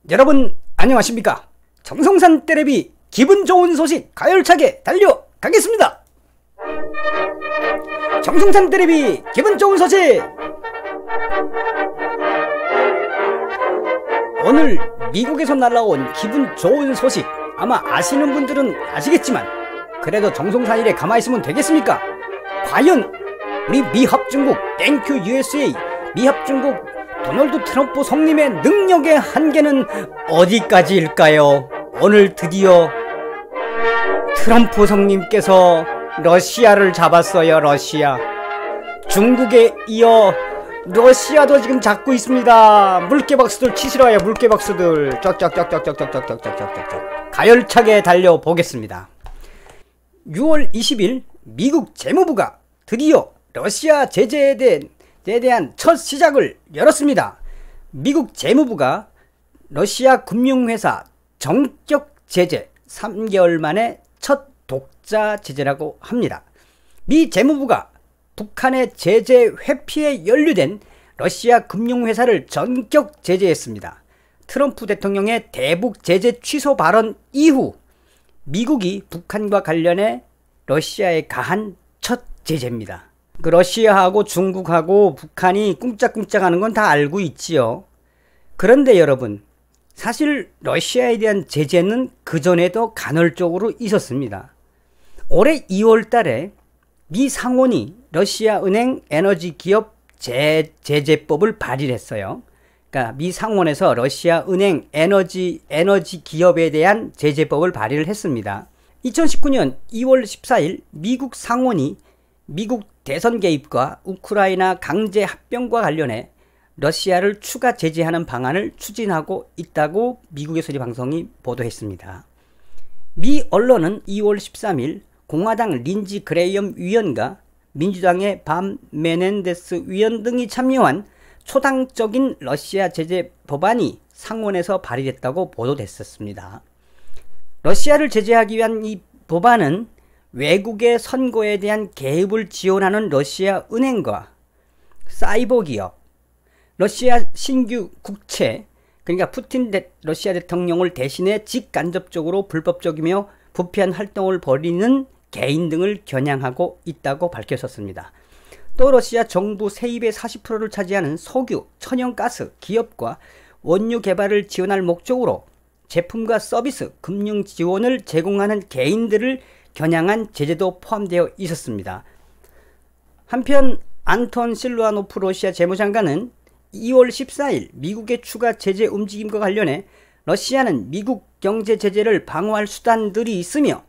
여러분 안녕하십니까? 정성산 떼레비 기분 좋은 소식 가열차게 달려가겠습니다. 정성산 떼레비 기분 좋은 소식. 오늘 미국에서 날라온 기분 좋은 소식, 아마 아시는 분들은 아시겠지만 그래도 정성산 일에 가만히 있으면 되겠습니까? 과연 우리 미합중국 땡큐 USA 미합중국 도널드 트럼프 성님의 능력의 한계는 어디까지일까요? 오늘 드디어 트럼프 성님께서 러시아를 잡았어요. 러시아. 중국에 이어 러시아도 지금 잡고 있습니다. 물개박수들 치시러요. 물개박수들. 쩍쩍쩍쩍쩍쩍쩍쩍쩍쩍쩍 가열차게 달려보겠습니다. 6월 20일 미국 재무부가 드디어 러시아 제재에 대한 첫 시작을 열었습니다. 미국 재무부가 러시아 금융회사 전격 제재 3개월 만에 첫 독자 제재라고 합니다. 미 재무부가 북한의 제재 회피에 연루된 러시아 금융회사를 전격 제재했습니다. 트럼프 대통령의 대북 제재 취소 발언 이후 미국이 북한과 관련해 러시아에 가한 첫 제재입니다. 그 러시아하고 중국하고 북한이 꿍짝꿍짝 하는 건 다 알고 있지요. 그런데 여러분, 사실 러시아에 대한 제재는 그전에도 간헐적으로 있었습니다. 올해 2월 달에 미 상원이 러시아 은행 에너지 기업 제재법을 발의를 했어요. 그러니까 미 상원에서 러시아 은행 에너지 기업에 대한 제재법을 발의를 했습니다. 2019년 2월 14일 미국 상원이 미국 대선 개입과 우크라이나 강제 합병과 관련해 러시아를 추가 제재하는 방안을 추진하고 있다고 미국의 소리 방송이 보도했습니다. 미 언론은 2월 13일 공화당 린지 그레이엄 위원과 민주당의 밤 메넨데스 위원 등이 참여한 초당적인 러시아 제재 법안이 상원에서 발의됐다고 보도됐었습니다. 러시아를 제재하기 위한 이 법안은 외국의 선거에 대한 개입을 지원하는 러시아 은행과 사이버 기업, 러시아 신규 국채, 그러니까 푸틴 러시아 대통령을 대신해 직간접적으로 불법적이며 부패한 활동을 벌이는 개인 등을 겨냥하고 있다고 밝혔었습니다. 또 러시아 정부 세입의 40%를 차지하는 석유, 천연가스 기업과 원유 개발을 지원할 목적으로 제품과 서비스, 금융 지원을 제공하는 개인들을 겨냥한 제재도 포함되어 있었습니다. 한편 안톤 실루아노프 러시아 재무장관은 2월 14일 미국의 추가 제재 움직임과 관련해 러시아는 미국 경제 제재를 방어할 수단들이 있으며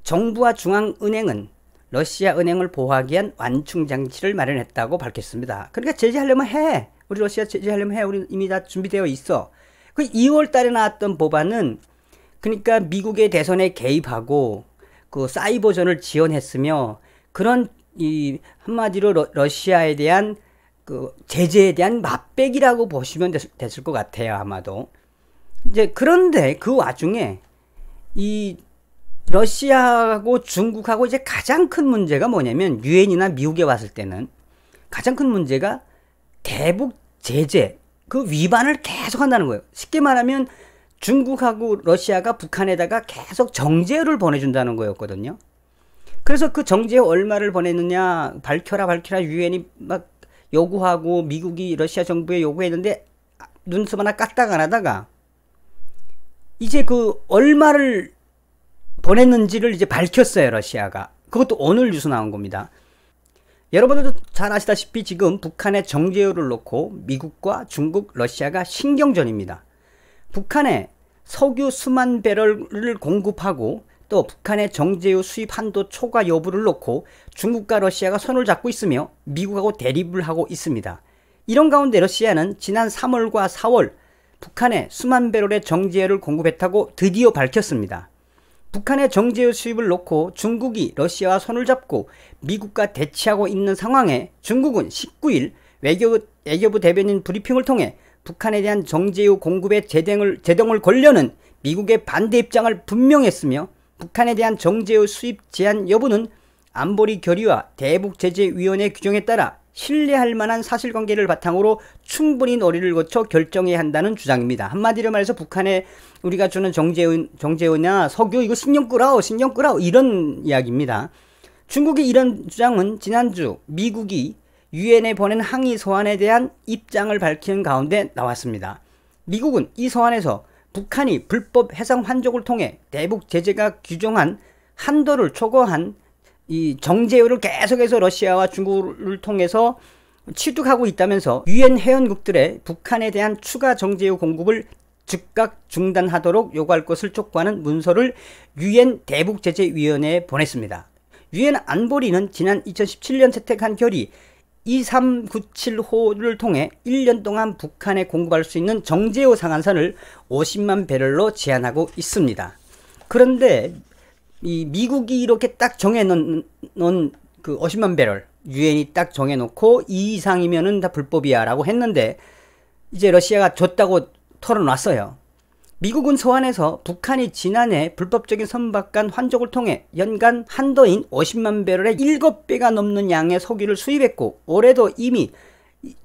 정부와 중앙은행은 러시아 은행을 보호하기 위한 완충 장치를 마련했다고 밝혔습니다. 그러니까 제재하려면 해. 우리 러시아 제재하려면 해. 우리 이미 다 준비되어 있어. 그 2월 달에 나왔던 법안은 그러니까 미국의 대선에 개입하고 그 사이버전을 지원했으며 그런 이 한마디로 러시아에 대한 그 제재에 대한 맛배기라고 보시면 됐을 것 같아요. 아마도. 이제 그런데 그 와중에 이 러시아하고 중국하고 이제 가장 큰 문제가 뭐냐면 유엔이나 미국에 왔을 때는 가장 큰 문제가 대북 제재 그 위반을 계속 한다는 거예요. 쉽게 말하면 중국하고 러시아가 북한에다가 계속 정제유를 보내준다는 거였거든요. 그래서 그 정제유 얼마를 보냈느냐 밝혀라 유엔이 막 요구하고 미국이 러시아 정부에 요구했는데 눈썹 하나 까딱 안 하다가 이제 그 얼마를 보냈는지를 이제 밝혔어요. 러시아가. 그것도 오늘 뉴스 나온 겁니다. 여러분들도 잘 아시다시피 지금 북한의 정제유를 놓고 미국과 중국, 러시아가 신경전입니다. 북한에 석유 수만 배럴을 공급하고 또 북한의 정제유 수입 한도 초과 여부를 놓고 중국과 러시아가 손을 잡고 있으며 미국하고 대립을 하고 있습니다. 이런 가운데 러시아는 지난 3월과 4월 북한에 수만 배럴의 정제유를 공급했다고 드디어 밝혔습니다. 북한의 정제유 수입을 놓고 중국이 러시아와 손을 잡고 미국과 대치하고 있는 상황에 중국은 19일 외교부 대변인 브리핑을 통해 북한에 대한 정제유 공급에 제동을 걸려는 미국의 반대 입장을 분명했으며 북한에 대한 정제유 수입 제한 여부는 안보리 결의와 대북제재위원회 규정에 따라 신뢰할 만한 사실관계를 바탕으로 충분히 논의를 거쳐 결정해야 한다는 주장입니다. 한마디로 말해서 북한에 우리가 주는 정제유나 석유 이거 신경 끄라오 이런 이야기입니다. 중국의 이런 주장은 지난주 미국이 유엔에 보낸 항의 서한에 대한 입장을 밝히는 가운데 나왔습니다. 미국은 이 서한에서 북한이 불법 해상 환족을 통해 대북 제재가 규정한 한도를 초과한 이 정제유를 계속해서 러시아와 중국을 통해서 취득하고 있다면서 유엔 회원국들의 북한에 대한 추가 정제유 공급을 즉각 중단하도록 요구할 것을 촉구하는 문서를 유엔 대북제재위원회에 보냈습니다. 유엔 안보리는 지난 2017년 채택한 결의 2397호를 통해 1년 동안 북한에 공급할 수 있는 정제유 상한선을 50만 배럴로 제한하고 있습니다. 그런데 이 미국이 이렇게 딱 정해놓은 그 50만 배럴 유엔이 딱 정해놓고 이 이상이면은 다 불법이야 라고 했는데 이제 러시아가 줬다고 털어놨어요. 미국은 서한에서 북한이 지난해 불법적인 선박간 환족을 통해 연간 한도인 50만 배럴의 7배가 넘는 양의 석유를 수입했고 올해도 이미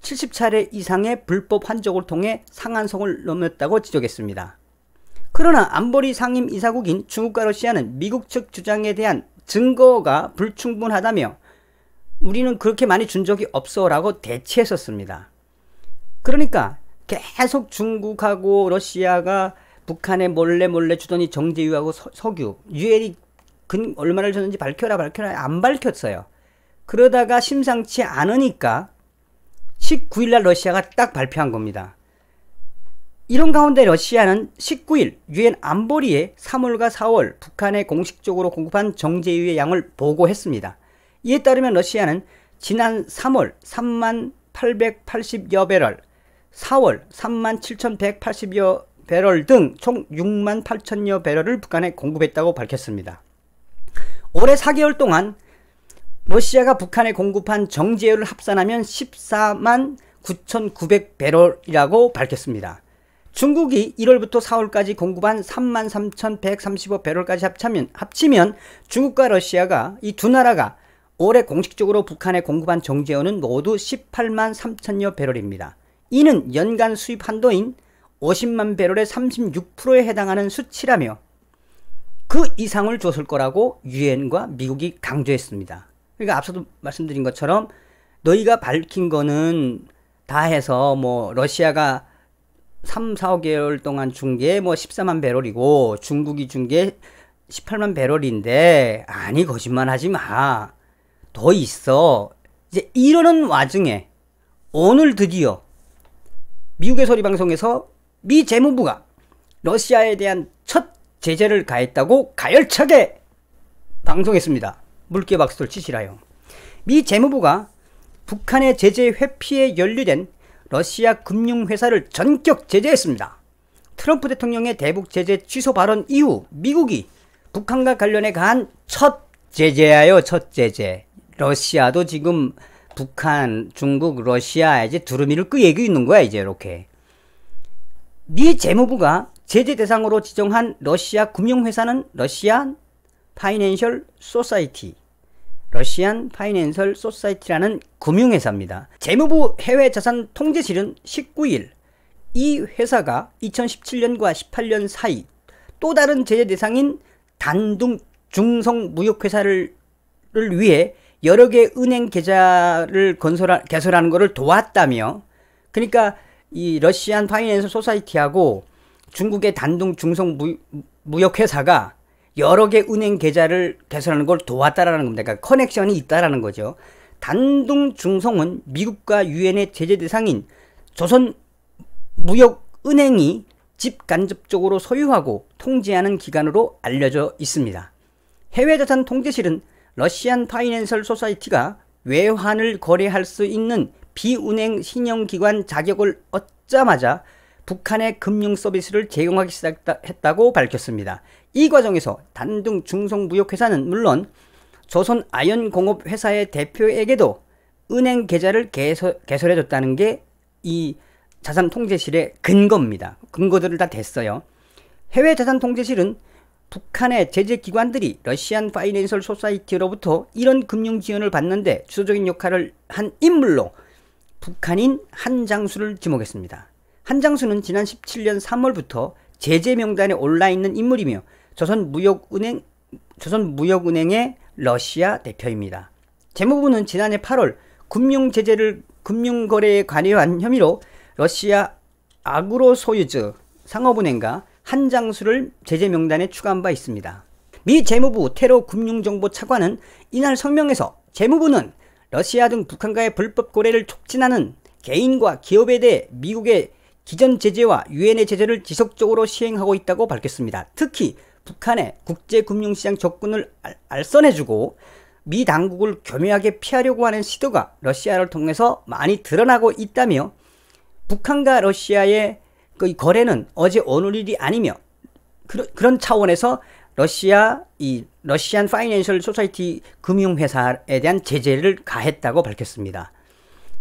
70차례 이상의 불법 환족을 통해 상한선을 넘었다고 지적했습니다. 그러나 안보리 상임 이사국인 중국과 러시아는 미국 측 주장에 대한 증거가 불충분하다며 우리는 그렇게 많이 준 적이 없어 라고 대치했었습니다. 그러니까 계속 중국하고 러시아가 북한에 몰래 주더니 정제유하고 석유 유엔이 얼마를 줬는지 밝혀라 안 밝혔어요. 그러다가 심상치 않으니까 19일날 러시아가 딱 발표한 겁니다. 이런 가운데 러시아는 19일 유엔 안보리에 3월과 4월 북한에 공식적으로 공급한 정제유의 양을 보고했습니다. 이에 따르면 러시아는 지난 3월 3880여 배럴, 4월 37,180여 배럴 등 총 68,000여 배럴을 북한에 공급했다고 밝혔습니다. 올해 4개월 동안 러시아가 북한에 공급한 정제유를 합산하면 14만 9,900배럴이라고 밝혔습니다. 중국이 1월부터 4월까지 공급한 33,135배럴까지 합치면 중국과 러시아가 이 두 나라가 올해 공식적으로 북한에 공급한 정제유는 모두 18만 3천여 배럴입니다. 이는 연간 수입 한도인 50만 배럴의 36%에 해당하는 수치라며 그 이상을 줬을 거라고 유엔과 미국이 강조했습니다. 그러니까 앞서도 말씀드린 것처럼 너희가 밝힌 거는 다 해서 뭐 러시아가 3, 4개월 동안 준 게 뭐 14만 배럴이고 중국이 준 게 18만 배럴인데 아니 거짓말 하지 마. 더 있어. 이제 이러는 와중에 오늘 드디어 미국의 소리방송에서 미 재무부가 러시아에 대한 첫 제재를 가했다고 가열차게 방송했습니다. 물개 박수를 치시라요. 미 재무부가 북한의 제재 회피에 연루된 러시아 금융회사를 전격 제재했습니다. 트럼프 대통령의 대북 제재 취소 발언 이후 미국이 북한과 관련해 가한 첫 제재야요. 첫 제재. 러시아도 지금 북한, 중국, 러시아 이제 두루미를 끄고 있는 거야 이제 이렇게. 미 재무부가 제재 대상으로 지정한 러시아 금융회사는 러시안 파이낸셜 소사이티, 러시안 파이낸셜 소사이티라는 금융회사입니다. 재무부 해외자산통제실은 19일 이 회사가 2017년과 18년 사이 또 다른 제재 대상인 단둥 중성무역회사를 위해 여러 개 은행 계좌를 개설하는 것을 도왔다며, 그러니까 이 러시안 파이낸셜 소사이티하고 중국의 단둥 중성무역회사가 여러 개 은행 계좌를 개설하는 걸 도왔다라는 겁니다. 그러니까 커넥션이 있다라는 거죠. 단둥 중성은 미국과 유엔의 제재 대상인 조선무역은행이 직간접적으로 소유하고 통제하는 기관으로 알려져 있습니다. 해외자산통제실은 러시안 파이낸셜 소사이티가 외환을 거래할 수 있는 비은행 신용기관 자격을 얻자마자 북한의 금융 서비스를 제공하기 시작했다고 밝혔습니다. 이 과정에서 단둥 중성무역회사는 물론 조선아연공업회사의 대표에게도 은행 계좌를 개설해줬다는 게 이 자산통제실의 근거입니다. 근거들을 다 댔어요. 해외자산통제실은 북한의 제재 기관들이 러시안 파이낸셜 소사이티로부터 이런 금융 지원을 받는데 주도적인 역할을 한 인물로 북한인 한장수를 지목했습니다. 한장수는 지난 17년 3월부터 제재 명단에 올라 있는 인물이며 조선무역은행의 러시아 대표입니다. 재무부는 지난해 8월 금융거래에 관여한 혐의로 러시아 아그로소유즈 상업은행과 한장수를 제재 명단에 추가한 바 있습니다. 미 재무부 테러 금융정보 차관은 이날 성명에서 재무부는 러시아 등 북한과의 불법 거래를 촉진하는 개인과 기업에 대해 미국의 기존 제재와 유엔의 제재를 지속적으로 시행하고 있다고 밝혔습니다. 특히 북한의 국제금융시장 접근을 알선해주고 미 당국을 교묘하게 피하려고 하는 시도가 러시아를 통해서 많이 드러나고 있다며 북한과 러시아의 그 거래는 어제 오늘 일이 아니며 그런 차원에서 러시안 파이낸셜 소사이티 금융회사에 대한 제재를 가했다고 밝혔습니다.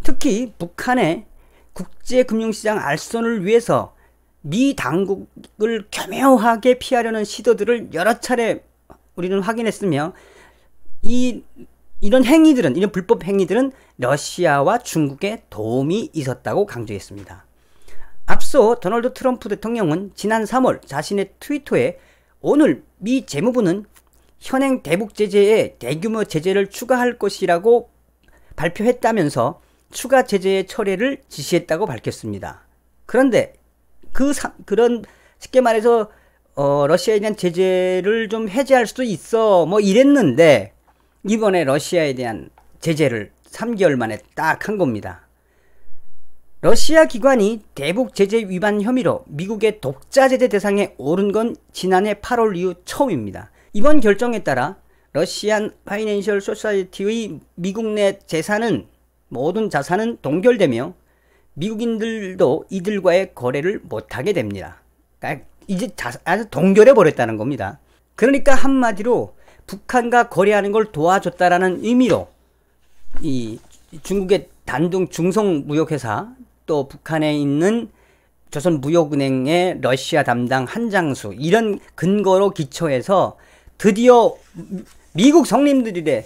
특히 북한의 국제금융시장 알선을 위해서 미 당국을 교묘하게 피하려는 시도들을 여러 차례 우리는 확인했으며 이런 불법 행위들은 러시아와 중국의 도움이 있었다고 강조했습니다. 앞서 도널드 트럼프 대통령은 지난 3월 자신의 트위터에 오늘 미 재무부는 현행 대북 제재에 대규모 제재를 추가할 것이라고 발표했다면서 추가 제재의 철회를 지시했다고 밝혔습니다. 그런데 그런 쉽게 말해서 러시아에 대한 제재를 좀 해제할 수도 있어 뭐 이랬는데 이번에 러시아에 대한 제재를 3개월 만에 딱 한 겁니다. 러시아 기관이 대북 제재 위반 혐의로 미국의 독자 제재 대상에 오른 건 지난해 8월 이후 처음입니다. 이번 결정에 따라 러시안 파이낸셜 소사이티의 미국 내 모든 자산은 동결되며 미국인들도 이들과의 거래를 못하게 됩니다. 그러니까 이제 아주 동결해 버렸다는 겁니다. 그러니까 한마디로 북한과 거래하는 걸 도와줬다라는 의미로 이 중국의 단둥 중성무역회사 또 북한에 있는 조선무역은행의 러시아 담당 한장수 이런 근거로 기초해서 드디어 미국 성님들이래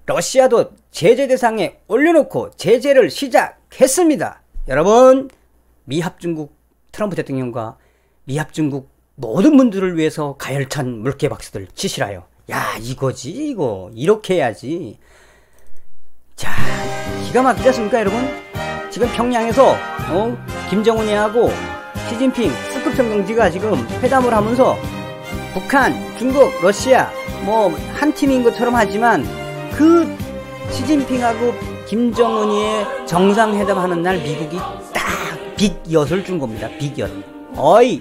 러시아도 제재 대상에 올려놓고 제재를 시작했습니다. 여러분 미합중국 트럼프 대통령과 미합중국 모든 분들을 위해서 가열찬 물개 박수들 치시라요. 야 이거지 이거 이렇게 해야지. 자 기가 막히지 않습니까 여러분? 지금 평양에서 김정은이하고 시진핑 S급 정지가 지금 회담을 하면서 북한, 중국, 러시아 뭐 한 팀인 것처럼 하지만 그 시진핑하고 김정은이의 정상회담하는 날 미국이 딱 빅엿을 준 겁니다. 빅엿. 어이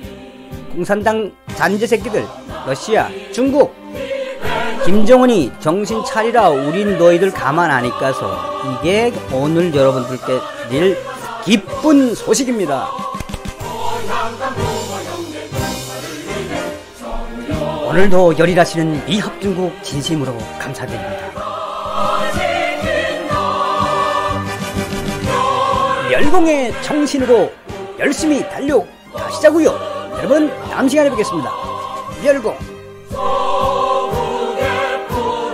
공산당 잔재 새끼들 러시아, 중국 김정은이 정신 차리라 우린 너희들 가만 안 있가서 이게 오늘 여러분들께 늘 기쁜 소식입니다. 오늘도 열일하시는 미합중국 진심으로 감사드립니다. 멸공의 정신으로 열심히 달려가시자고요. 여러분 다음 시간에 뵙겠습니다. 멸공